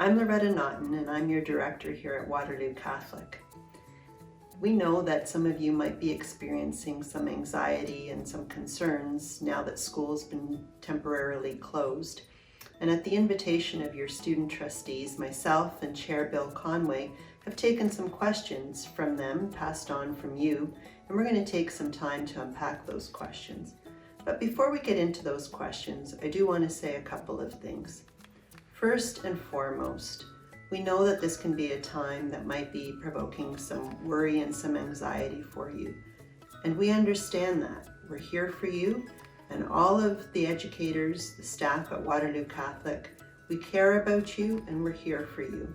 I'm Loretta Notten, and I'm your director here at Waterloo Catholic. We know that some of you might be experiencing some anxiety and some concerns now that school's been temporarily closed. And at the invitation of your student trustees, myself and Chair Bill Conway have taken some questions from them, passed on from you, and we're going to take some time to unpack those questions. But before we get into those questions, I do want to say a couple of things. First and foremost, we know that this can be a time that might be provoking some worry and some anxiety for you. And we understand that. We're here for you, and all of the educators, the staff at Waterloo Catholic, we care about you and we're here for you.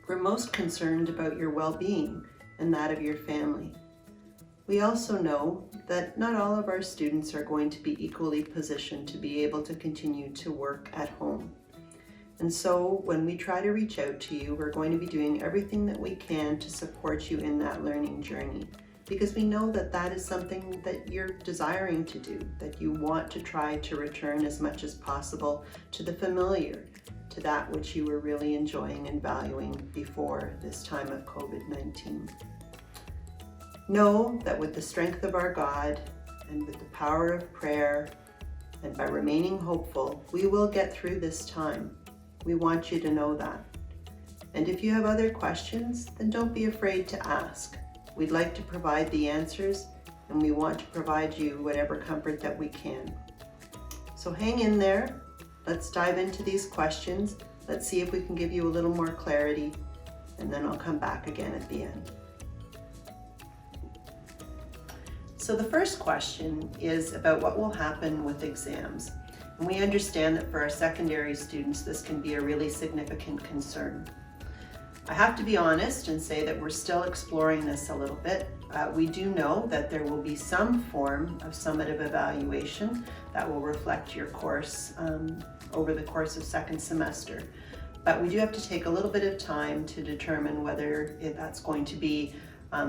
We're most concerned about your well-being and that of your family. We also know that not all of our students are going to be equally positioned to be able to continue to work at home. And so when we try to reach out to you, we're going to be doing everything that we can to support you in that learning journey, because we know that that is something that you're desiring to do, that you want to try to return as much as possible to the familiar, to that which you were really enjoying and valuing before this time of COVID-19. Know that with the strength of our God and with the power of prayer and by remaining hopeful, we will get through this time. We want you to know that. And if you have other questions, then don't be afraid to ask. We'd like to provide the answers, and we want to provide you whatever comfort that we can. So hang in there. Let's dive into these questions. Let's see if we can give you a little more clarity, and then I'll come back again at the end. So the first question is about what will happen with exams. And we understand that for our secondary students, this can be a really significant concern. I have to be honest and say that we're still exploring this a little bit. We do know that there will be some form of summative evaluation that will reflect your course over the course of second semester. But we do have to take a little bit of time to determine whether that's going to be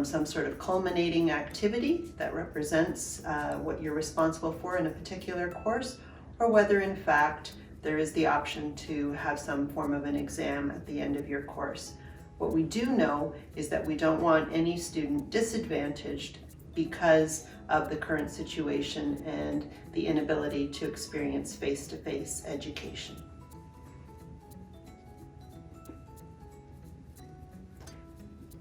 some sort of culminating activity that represents what you're responsible for in a particular course, or whether in fact there is the option to have some form of an exam at the end of your course. What we do know is that we don't want any student disadvantaged because of the current situation and the inability to experience face-to-face education.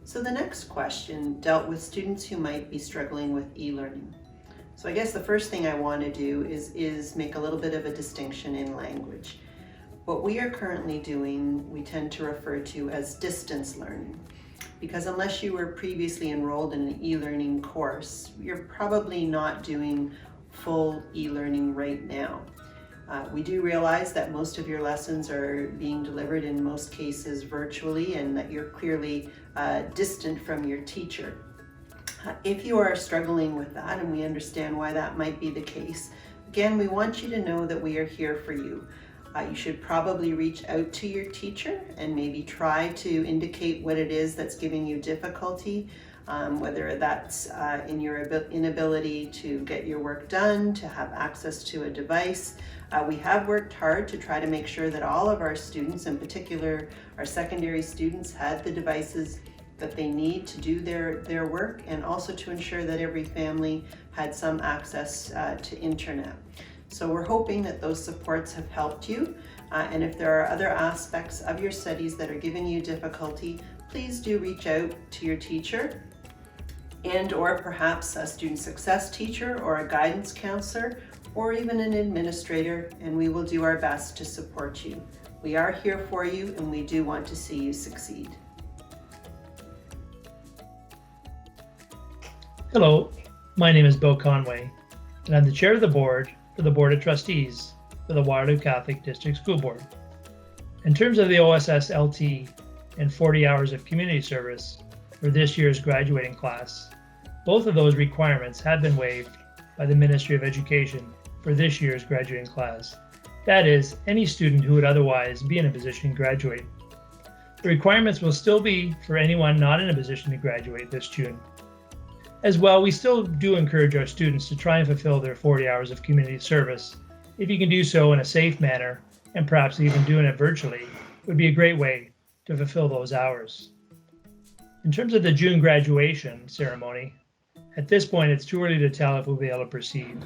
So the next question dealt with students who might be struggling with e-learning. So I guess the first thing I want to do is make a little bit of a distinction in language. What we are currently doing, we tend to refer to as distance learning, because unless you were previously enrolled in an e-learning course, you're probably not doing full e-learning right now. We do realize that most of your lessons are being delivered in most cases virtually, and that you're clearly distant from your teacher. If you are struggling with that, and we understand why that might be the case, again, we want you to know that we are here for you. You should probably reach out to your teacher and maybe try to indicate what it is that's giving you difficulty, whether that's in your inability to get your work done, to have access to a device. We have worked hard to try to make sure that all of our students, in particular our secondary students, had the devices that they need to do their work, and also to ensure that every family had some access to internet. So we're hoping that those supports have helped you, and if there are other aspects of your studies that are giving you difficulty, please do reach out to your teacher and or perhaps a student success teacher or a guidance counselor or even an administrator, and we will do our best to support you. We are here for you, and we do want to see you succeed. Hello, my name is Bill Conway, and I'm the chair of the board for the Board of Trustees for the Waterloo Catholic District School Board. In terms of the OSSLT and 40 hours of community service for this year's graduating class, both of those requirements have been waived by the Ministry of Education for this year's graduating class. That is, any student who would otherwise be in a position to graduate. The requirements will still be for anyone not in a position to graduate this June. As well, we still do encourage our students to try and fulfill their 40 hours of community service if you can do so in a safe manner, and perhaps even doing it virtually, would be a great way to fulfill those hours. In terms of the June graduation ceremony, at this point, it's too early to tell if we'll be able to proceed.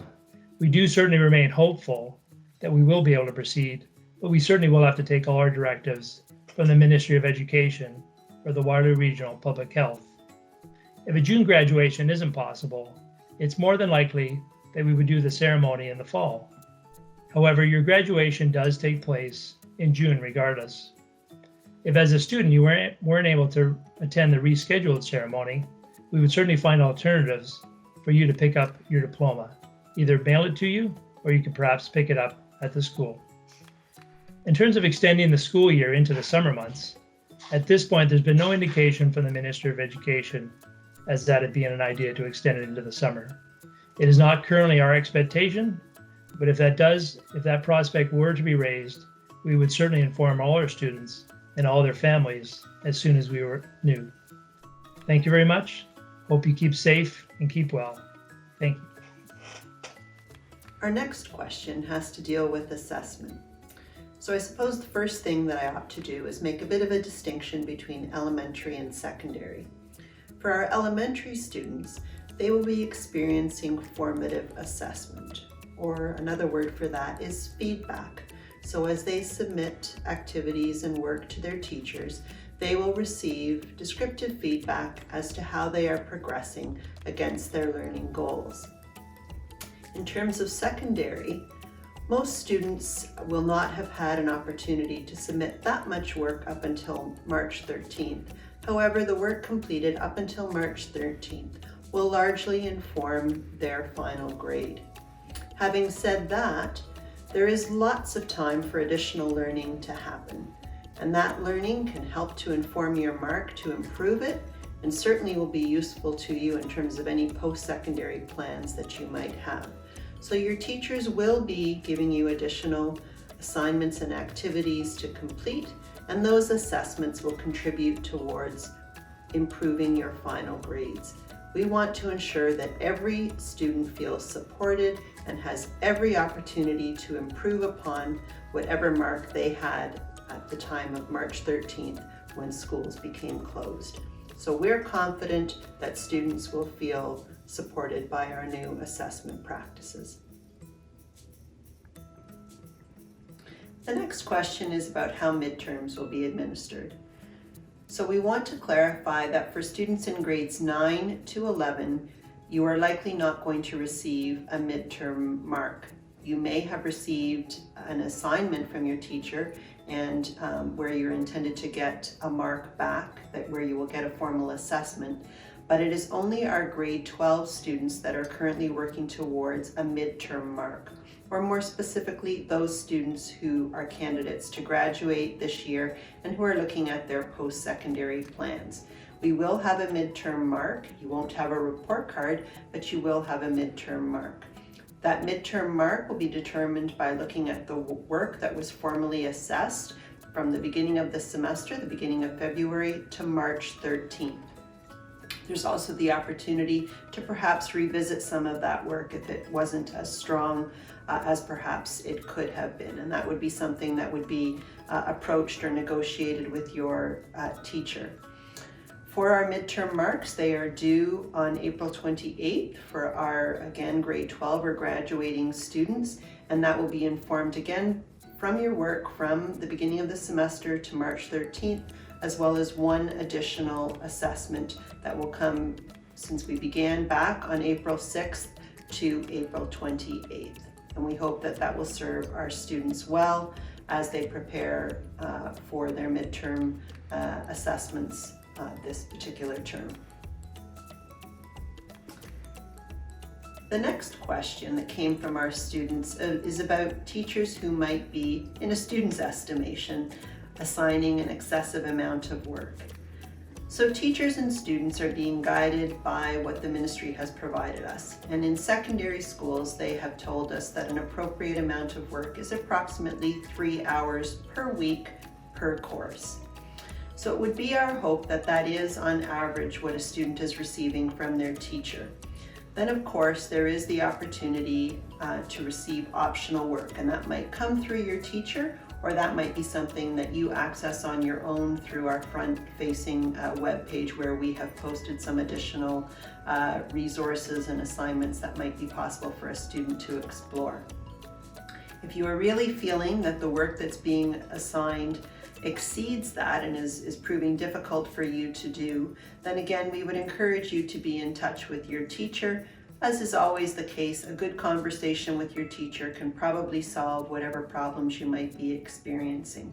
We do certainly remain hopeful that we will be able to proceed, but we certainly will have to take all our directives from the Ministry of Education or the Waterloo Regional Public Health. If a June graduation isn't possible, it's more than likely that we would do the ceremony in the fall. However, your graduation does take place in June regardless. If as a student you weren't able to attend the rescheduled ceremony, we would certainly find alternatives for you to pick up your diploma. Either mail it to you, or you could perhaps pick it up at the school. In terms of extending the school year into the summer months, at this point there's been no indication from the Minister of Education as that it being an idea to extend it into the summer. It is not currently our expectation, but if that prospect were to be raised, we would certainly inform all our students and all their families as soon as we knew. Thank you very much. Hope you keep safe and keep well. Thank you. Our next question has to deal with assessment. So I suppose the first thing that I ought to do is make a bit of a distinction between elementary and secondary. For our elementary students, they will be experiencing formative assessment, or another word for that is feedback. So as they submit activities and work to their teachers, they will receive descriptive feedback as to how they are progressing against their learning goals. In terms of secondary, most students will not have had an opportunity to submit that much work up until March 13th. However, the work completed up until March 13th will largely inform their final grade. Having said that, there is lots of time for additional learning to happen, and that learning can help to inform your mark to improve it, and certainly will be useful to you in terms of any post-secondary plans that you might have. So your teachers will be giving you additional assignments and activities to complete, and those assessments will contribute towards improving your final grades. We want to ensure that every student feels supported and has every opportunity to improve upon whatever mark they had at the time of March 13th when schools became closed. So we're confident that students will feel supported by our new assessment practices. The next question is about how midterms will be administered. So we want to clarify that for students in grades 9 to 11, you are likely not going to receive a midterm mark. You may have received an assignment from your teacher and where you're intended to get a mark back, where you will get a formal assessment, but it is only our grade 12 students that are currently working towards a midterm mark, or more specifically, those students who are candidates to graduate this year and who are looking at their post-secondary plans. We will have a midterm mark. You won't have a report card, but you will have a midterm mark. That midterm mark will be determined by looking at the work that was formally assessed from the beginning of the semester, the beginning of February, to March 13th. There's also the opportunity to perhaps revisit some of that work if it wasn't as strong as perhaps it could have been. And that would be something that would be approached or negotiated with your teacher. For our midterm marks, they are due on April 28th for our, again, grade 12 or graduating students. And that will be informed again from your work from the beginning of the semester to March 13th, as well as one additional assessment that will come since we began back on April 6th to April 28th. And we hope that that will serve our students well as they prepare for their midterm assessments this particular term. The next question that came from our students is about teachers who might be, in a student's estimation, assigning an excessive amount of work. So teachers and students are being guided by what the ministry has provided us. And in secondary schools, they have told us that an appropriate amount of work is approximately 3 hours per week per course. So it would be our hope that that is on average what a student is receiving from their teacher. Then of course, there is the opportunity to receive optional work, and that might come through your teacher, or that might be something that you access on your own through our front-facing web page, where we have posted some additional resources and assignments that might be possible for a student to explore. If you are really feeling that the work that's being assigned exceeds that and is proving difficult for you to do, then again, we would encourage you to be in touch with your teacher. As is always the case, a good conversation with your teacher can probably solve whatever problems you might be experiencing.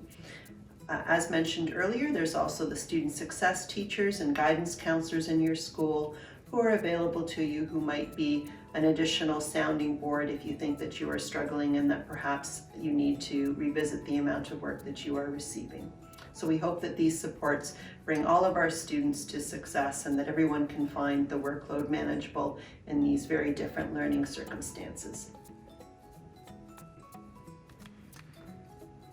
As mentioned earlier, there's also the student success teachers and guidance counselors in your school who are available to you, who might be an additional sounding board if you think that you are struggling and that perhaps you need to revisit the amount of work that you are receiving. So we hope that these supports bring all of our students to success and that everyone can find the workload manageable in these very different learning circumstances.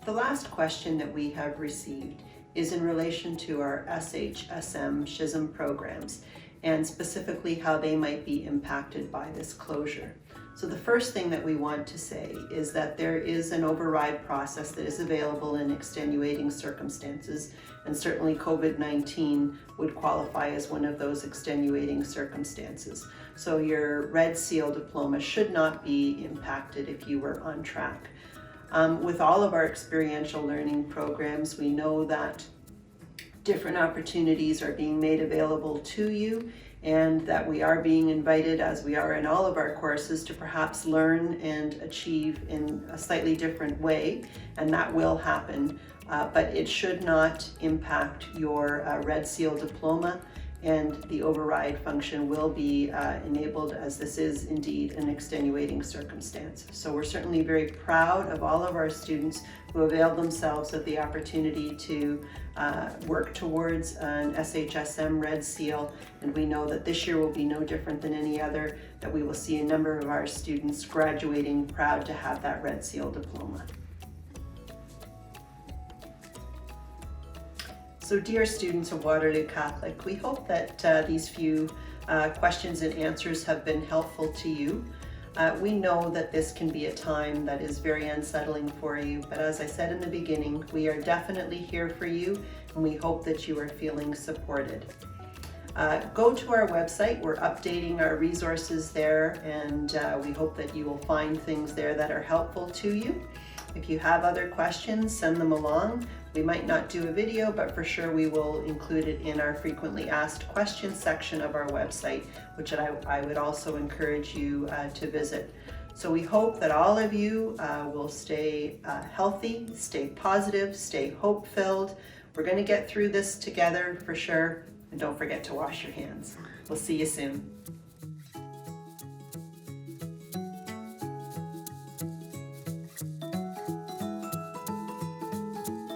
The last question that we have received is in relation to our SHSM SHSM programs, and specifically how they might be impacted by this closure. So the first thing that we want to say is that there is an override process that is available in extenuating circumstances, and certainly COVID-19 would qualify as one of those extenuating circumstances. So your Red Seal diploma should not be impacted if you were on track. With all of our experiential learning programs, we know that different opportunities are being made available to you, and that we are being invited, as we are in all of our courses, to perhaps learn and achieve in a slightly different way, and that will happen, but it should not impact your Red Seal diploma, and the override function will be enabled, as this is indeed an extenuating circumstance. So we're certainly very proud of all of our students who availed themselves of the opportunity to work towards an SHSM Red Seal, and we know that this year will be no different than any other, that we will see a number of our students graduating proud to have that Red Seal diploma. So dear students of Waterloo Catholic, we hope that these few questions and answers have been helpful to you. We know that this can be a time that is very unsettling for you, but as I said in the beginning, we are definitely here for you, and we hope that you are feeling supported. Go to our website. We're updating our resources there, and we hope that you will find things there that are helpful to you. If you have other questions, send them along. We might not do a video, but for sure we will include it in our frequently asked questions section of our website, which I would also encourage you to visit. So we hope that all of you will stay healthy, stay positive, stay hope-filled. We're going to get through this together for sure, and don't forget to wash your hands. We'll see you soon.